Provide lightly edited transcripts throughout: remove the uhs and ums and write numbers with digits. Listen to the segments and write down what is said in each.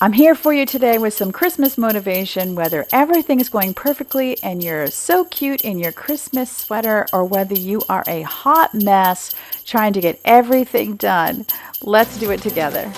I'm here for you today with some Christmas motivation, whether everything is going perfectly and you're so cute in your Christmas sweater, or whether you are a hot mess trying to get everything done. Let's do it together.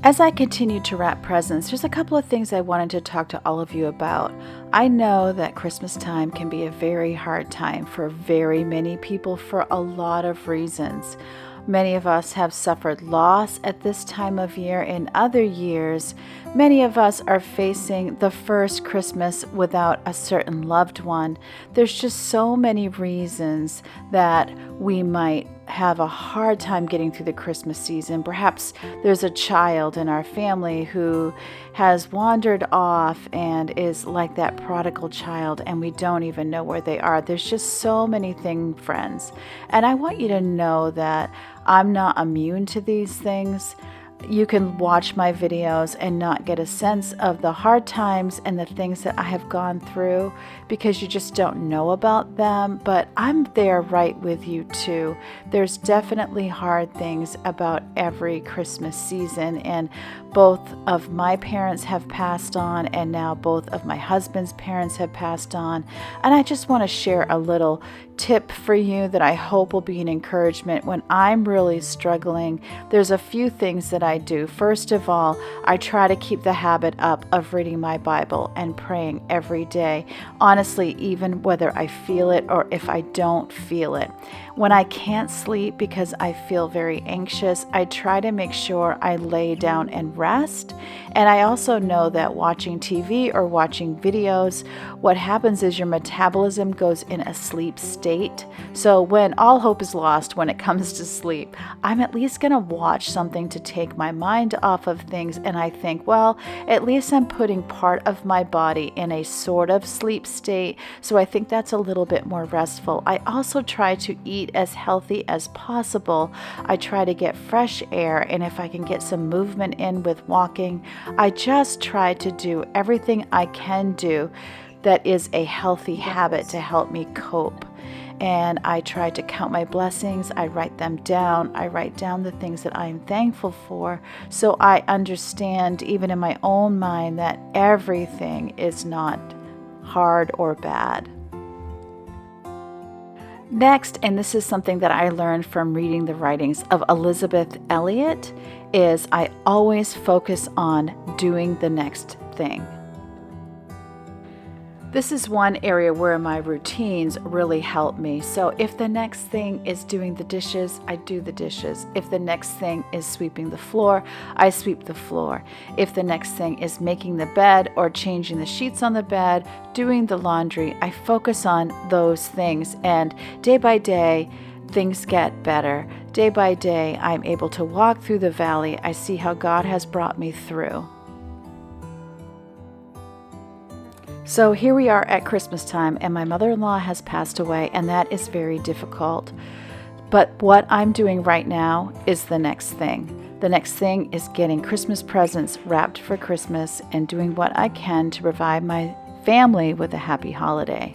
As I continue to wrap presents, there's a couple of things I wanted to talk to all of you about. I know that Christmas time can be a very hard time for very many people for a lot of reasons. Many of us have suffered loss at this time of year. In other years, many of us are facing the first Christmas without a certain loved one. There's just so many reasons that we might have a hard time getting through the Christmas season. Perhaps there's a child in our family who has wandered off and is like that prodigal child, and we don't even know where they are. There's just so many things, friends. And I want you to know that I'm not immune to these things. You can watch my videos and not get a sense of the hard times and the things that I have gone through because you just don't know about them, but I'm there right with you too. There's definitely hard things about every Christmas season, and both of my parents have passed on, and now both of my husband's parents have passed on. And I just want to share a little tip for you that I hope will be an encouragement when I'm really struggling. There's a few things that I do. First of all, I try to keep the habit up of reading my Bible and praying every day. Honestly, even whether I feel it or if I don't feel it. When I can't sleep because I feel very anxious, I try to make sure I lay down and rest. And I also know that watching TV or watching videos, what happens is your metabolism goes in a sleep state. So when all hope is lost when it comes to sleep, I'm at least going to watch something to take my mind off of things. And I think, well, at least I'm putting part of my body in a sort of sleep state. So I think that's a little bit more restful. I also try to eat as healthy as possible. I try to get fresh air, and if I can get some movement in with walking, I just try to do everything I can do that is a healthy habit to help me cope. And I try to count my blessings. I write them down. I write down the things that I'm thankful for, so I understand even in my own mind that everything is not hard or bad. Next, and this is something that I learned from reading the writings of Elizabeth Elliot, is I always focus on doing the next thing. This is one area where my routines really help me. So if the next thing is doing the dishes, I do the dishes. If the next thing is sweeping the floor, I sweep the floor. If the next thing is making the bed or changing the sheets on the bed, doing the laundry, I focus on those things. And day by day, things get better. Day by day, I'm able to walk through the valley. I see how God has brought me through. So here we are at Christmas time, and my mother-in-law has passed away, and that is very difficult. But what I'm doing right now is the next thing. The next thing is getting Christmas presents wrapped for Christmas and doing what I can to provide my family with a happy holiday.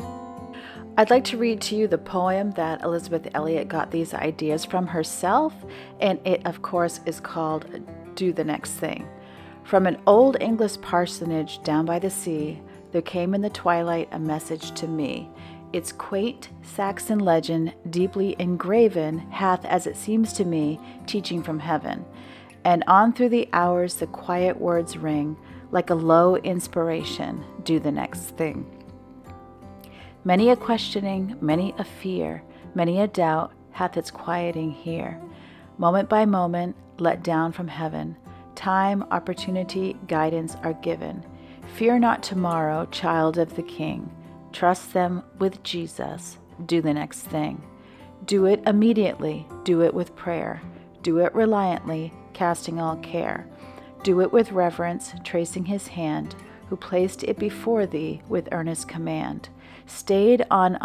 I'd like to read to you the poem that Elizabeth Elliot got these ideas from herself, and it, of course, is called Do the Next Thing. From an old English parsonage down by the sea, there came in the twilight a message to me. Its quaint Saxon legend, deeply engraven, hath, as it seems to me, teaching from heaven. And on through the hours the quiet words ring, like a low inspiration, do the next thing. Many a questioning, many a fear, many a doubt hath its quieting here. Moment by moment, let down from heaven, time, opportunity, guidance are given. Fear not tomorrow, child of the King. Trust them with Jesus. Do the next thing. Do it immediately. Do it with prayer. Do it reliantly, casting all care. Do it with reverence, tracing his hand, who placed it before thee with earnest command. Stayed on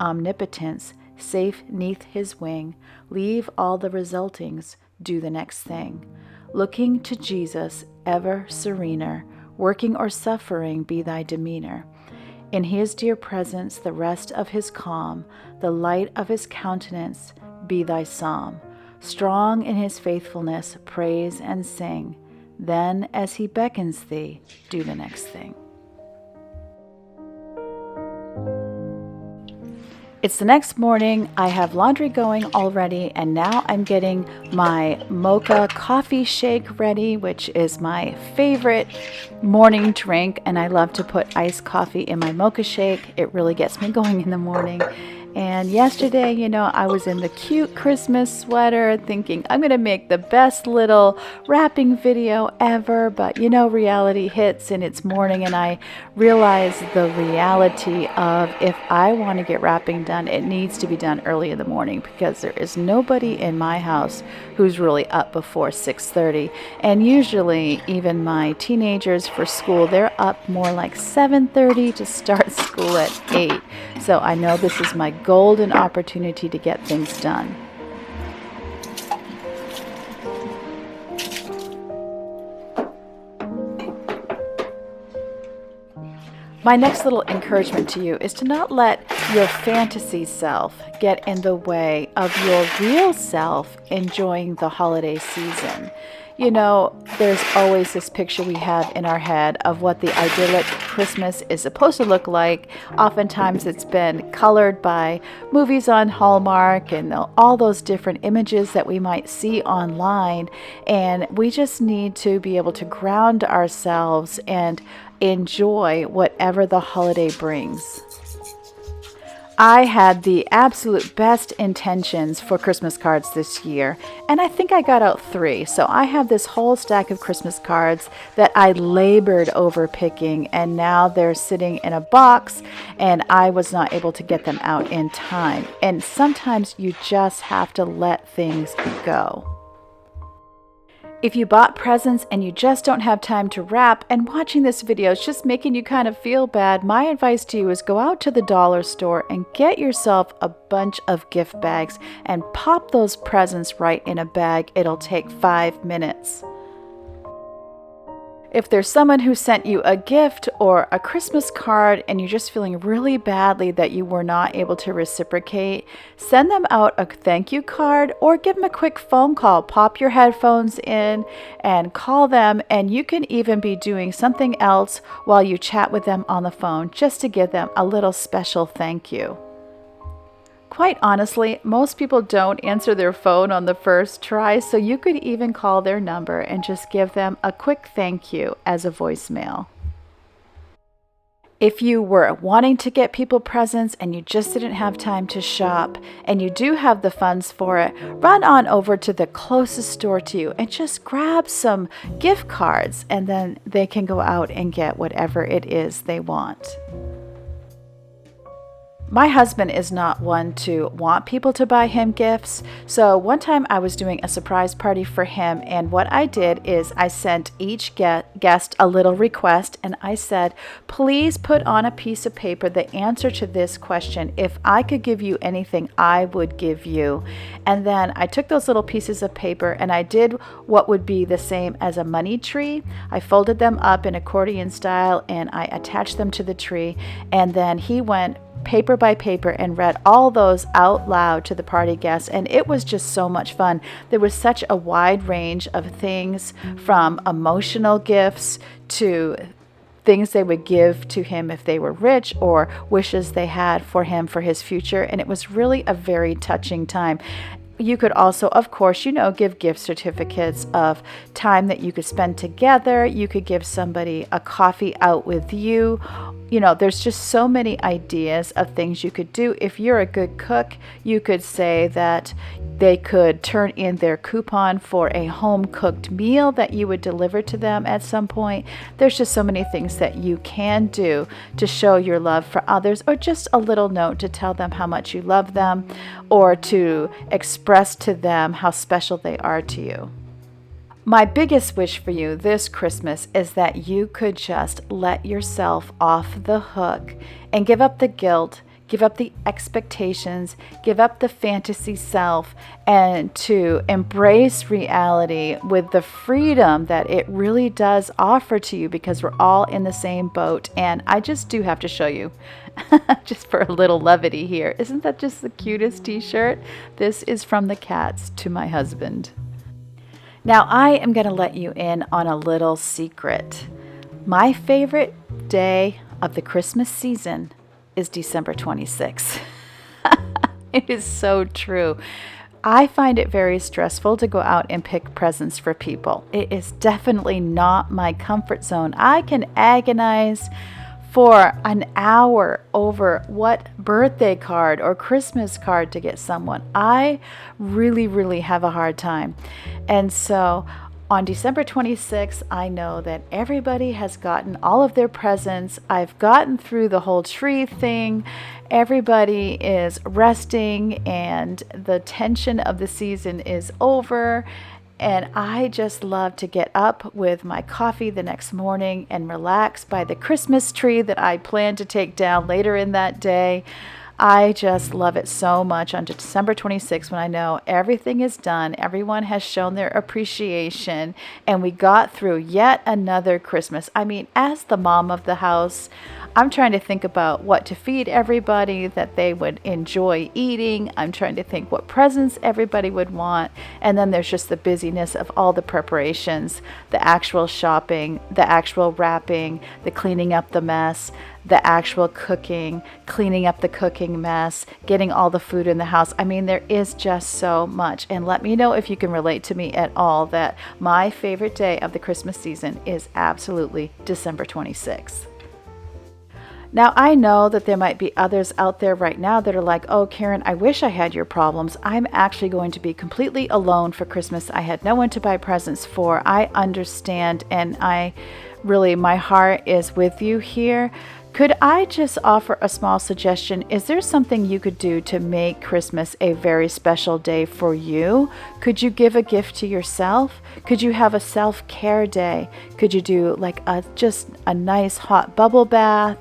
omnipotence, safe neath his wing, leave all the resultings, do the next thing. Looking to Jesus, ever serener, working or suffering be thy demeanor. In his dear presence, the rest of his calm, the light of his countenance be thy psalm. Strong in his faithfulness, praise and sing. Then, as he beckons thee, do the next thing. It's the next morning. I have laundry going already, and now I'm getting my mocha coffee shake ready, which is my favorite morning drink, and I love to put iced coffee in my mocha shake. It really gets me going in the morning. And yesterday, I was in the cute Christmas sweater thinking I'm going to make the best little wrapping video ever. But, reality hits and it's morning, and I realize the reality of if I want to get wrapping done, it needs to be done early in the morning because there is nobody in my house who's really up before 6:30. And usually even my teenagers for school, they're up more like 7:30 to start school at 8. So I know this is my golden opportunity to get things done. My next little encouragement to you is to not let your fantasy self get in the way of your real self enjoying the holiday season. You know, there's always this picture we have in our head of what the idyllic Christmas is supposed to look like. Oftentimes it's been colored by movies on Hallmark and all those different images that we might see online. And we just need to be able to ground ourselves and enjoy whatever the holiday brings. I had the absolute best intentions for Christmas cards this year, and I think I got out 3. So I have this whole stack of Christmas cards that I labored over picking, and now they're sitting in a box, and I was not able to get them out in time. And sometimes you just have to let things go. If you bought presents and you just don't have time to wrap and watching this video is just making you kind of feel bad, my advice to you is go out to the dollar store and get yourself a bunch of gift bags and pop those presents right in a bag. It'll take 5 minutes. If there's someone who sent you a gift or a Christmas card and you're just feeling really badly that you were not able to reciprocate, send them out a thank you card or give them a quick phone call. Pop your headphones in and call them, and you can even be doing something else while you chat with them on the phone just to give them a little special thank you. Quite honestly, most people don't answer their phone on the first try, so you could even call their number and just give them a quick thank you as a voicemail. If you were wanting to get people presents and you just didn't have time to shop and you do have the funds for it, run on over to the closest store to you and just grab some gift cards, and then they can go out and get whatever it is they want. My husband is not one to want people to buy him gifts, so one time I was doing a surprise party for him, and what I did is I sent each guest a little request, and I said, please put on a piece of paper the answer to this question. If I could give you anything, I would give you. And then I took those little pieces of paper and I did what would be the same as a money tree. I folded them up in accordion style and I attached them to the tree, and then he went paper by paper and read all those out loud to the party guests, and it was just so much fun. There was such a wide range of things, from emotional gifts to things they would give to him if they were rich, or wishes they had for him for his future, and it was really a very touching time. You could also, of course, give gift certificates of time that you could spend together. You could give somebody a coffee out with you. There's just so many ideas of things you could do. If you're a good cook, you could say that they could turn in their coupon for a home-cooked meal that you would deliver to them at some point. There's just so many things that you can do to show your love for others, or just a little note to tell them how much you love them, or to express to them how special they are to you. My biggest wish for you this Christmas is that you could just let yourself off the hook and give up the guilt, give up the expectations, give up the fantasy self, and to embrace reality with the freedom that it really does offer to you, because we're all in the same boat. And I just do have to show you, just for a little levity here. Isn't that just the cutest t-shirt? This is from the cats to my husband. Now, I am going to let you in on a little secret. My favorite day of the Christmas season is December 26th. It is so true. I find it very stressful to go out and pick presents for people. It is definitely not my comfort zone. I can agonize for an hour over what birthday card or Christmas card to get someone. I really have a hard time. And so on December 26th, I know that everybody has gotten all of their presents. I've gotten through the whole tree thing. Everybody is resting and the tension of the season is over. And I just love to get up with my coffee the next morning and relax by the Christmas tree that I plan to take down later in that day. I just love it so much on December 26th, when I know everything is done, everyone has shown their appreciation, and we got through yet another Christmas. I mean, as the mom of the house, I'm trying to think about what to feed everybody that they would enjoy eating. I'm trying to think what presents everybody would want. And then there's just the busyness of all the preparations, the actual shopping, the actual wrapping, the cleaning up the mess, the actual cooking, cleaning up the cooking mess, getting all the food in the house. I mean, there is just so much. And let me know if you can relate to me at all that my favorite day of the Christmas season is absolutely December 26th. Now, I know that there might be others out there right now that are like, oh, Karen, I wish I had your problems. I'm actually going to be completely alone for Christmas. I had no one to buy presents for. I understand, and my heart is with you here. Could I just offer a small suggestion? Is there something you could do to make Christmas a very special day for you? Could you give a gift to yourself? Could you have a self-care day? Could you do like just a nice hot bubble bath?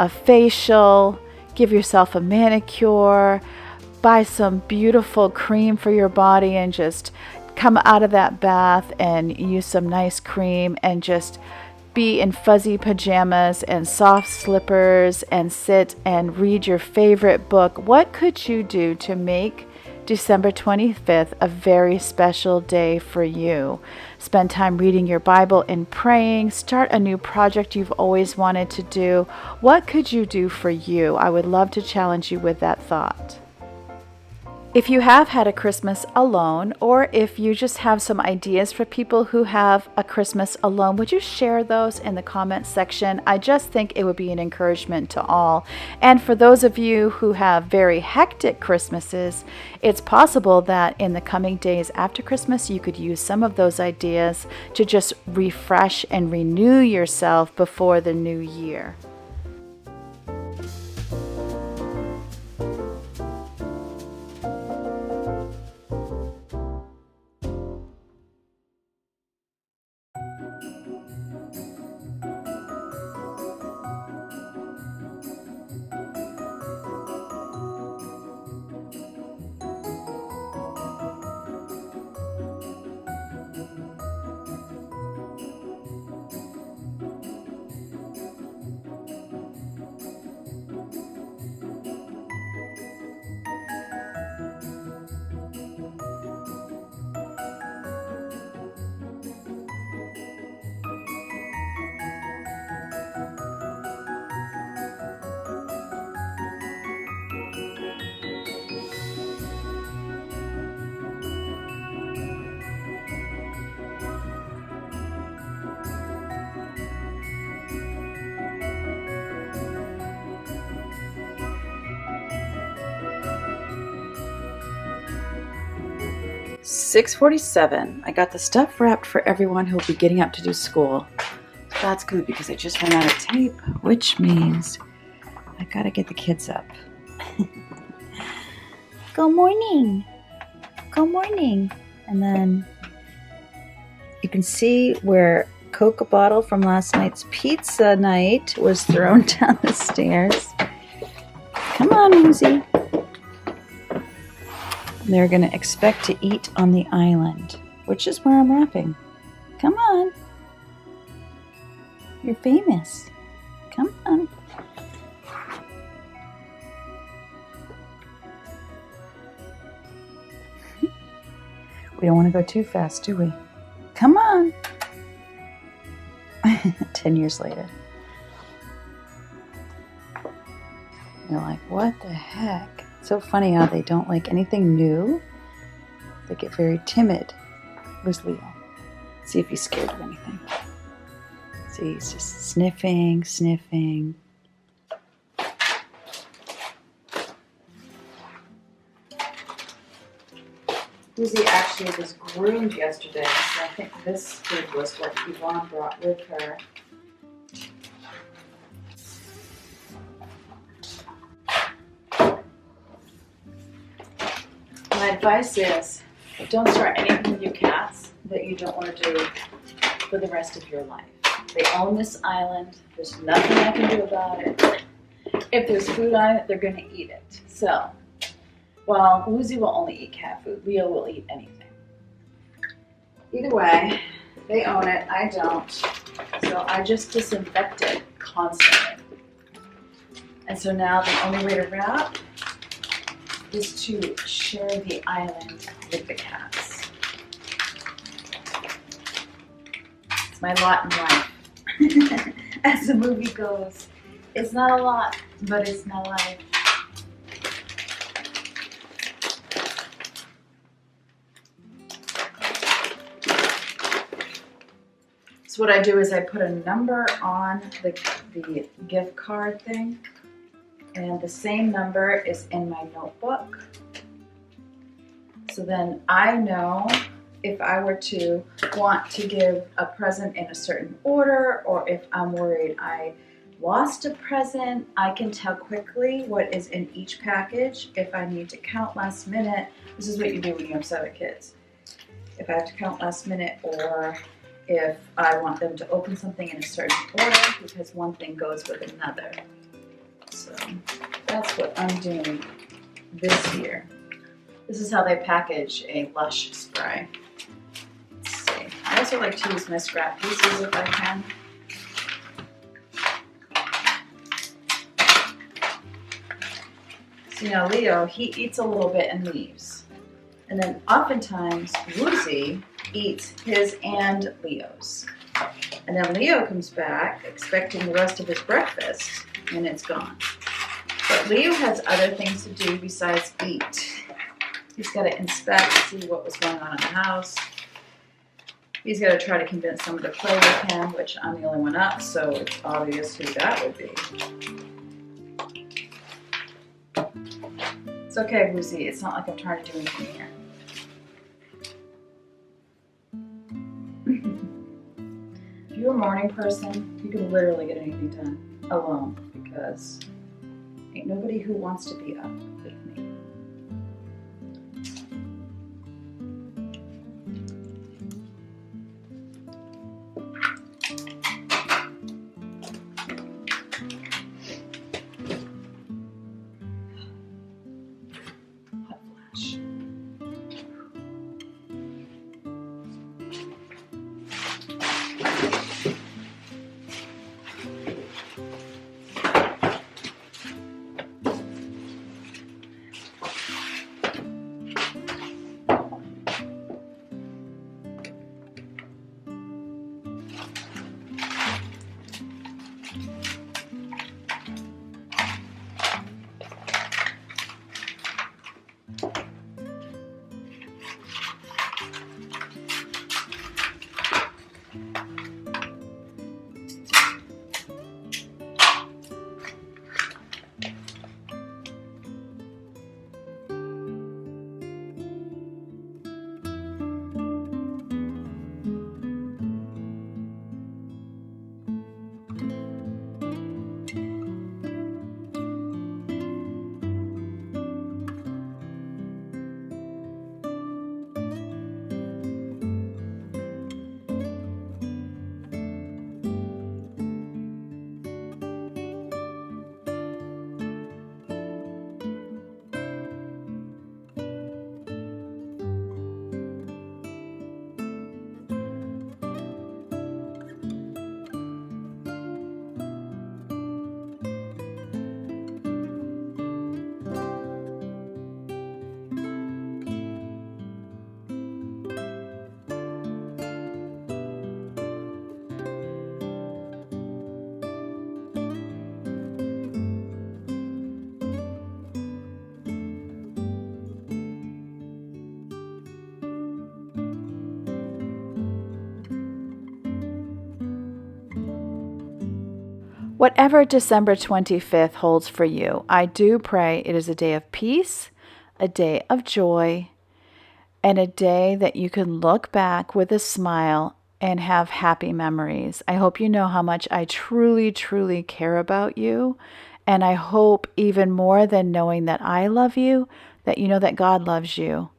A facial, give yourself a manicure, buy some beautiful cream for your body and just come out of that bath and use some nice cream and just be in fuzzy pajamas and soft slippers and sit and read your favorite book. What could you do to make December 25th a very special day for you? Spend time reading your Bible and praying. Start a new project you've always wanted to do. What could you do for you? I would love to challenge you with that thought. If you have had a Christmas alone, or if you just have some ideas for people who have a Christmas alone, would you share those in the comments section? I just think it would be an encouragement to all. And for those of you who have very hectic Christmases, it's possible that in the coming days after Christmas, you could use some of those ideas to just refresh and renew yourself before the new year. "6:47. I got the stuff wrapped for everyone who will be getting up to do school. That's good because I just ran out of tape, which means I gotta get the kids up." Good morning. Good morning. And then you can see where Coke bottle from last night's pizza night was thrown down the stairs. Come on, Uzi. They're going to expect to eat on the island, which is where I'm wrapping. Come on. You're famous. Come on. We don't want to go too fast, do we? Come on. 10 years later. You're like, what the heck? It's so funny how they don't like anything new. They get very timid. Where's Leo? Let's see if he's scared of anything. See, he's just sniffing. Susie actually was groomed yesterday, so I think this food was what Yvonne brought with her. My advice is, don't start anything with your cats that you don't want to do for the rest of your life. They own this island. There's nothing I can do about it. If there's food on it, they're going to eat it. So, well, Woozy will only eat cat food. Leo will eat anything. Either way, they own it. I don't. So I just disinfect it constantly. And so now the only way to wrap is to share the island with the cats. It's my lot in life. As the movie goes, it's not a lot, but it's my life. So what I do is I put a number on the gift card thing, and the same number is in my notebook. So then I know if I were to want to give a present in a certain order, or if I'm worried I lost a present, I can tell quickly what is in each package. If I need to count last minute, this is what you do when you have 7 kids. If I have to count last minute, or if I want them to open something in a certain order, because one thing goes with another. So that's what I'm doing this year. This is how they package a Lush spray. Let's see. I also like to use my scrap pieces if I can. So now Leo, he eats a little bit and leaves. And then oftentimes Woozy eats his and Leo's. And then Leo comes back expecting the rest of his breakfast, and it's gone. But Leo has other things to do besides eat. He's got to inspect, see what was going on in the house. He's got to try to convince someone to play with him, which I'm the only one up, so it's obvious who that would be. It's okay, Woozy. It's not like I'm trying to do anything here. If you're a morning person, you can literally get anything done alone, because ain't nobody who wants to be up with me. Hot flash. Whatever December 25th holds for you, I do pray it is a day of peace, a day of joy, and a day that you can look back with a smile and have happy memories. I hope you know how much I truly, truly care about you. And I hope even more than knowing that I love you, that you know that God loves you.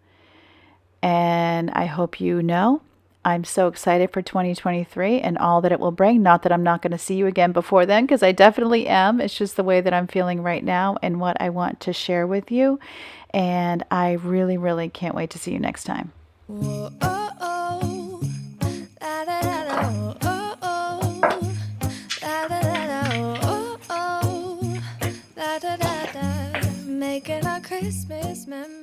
And I hope you know I'm so excited for 2023 and all that it will bring. Not that I'm not going to see you again before then, because I definitely am. It's just the way that I'm feeling right now and what I want to share with you. And I really, really can't wait to see you next time. Whoa, oh, oh. Da, da, da, da, oh, oh. Da, da, da, da, oh, oh. Da, Christmas memories.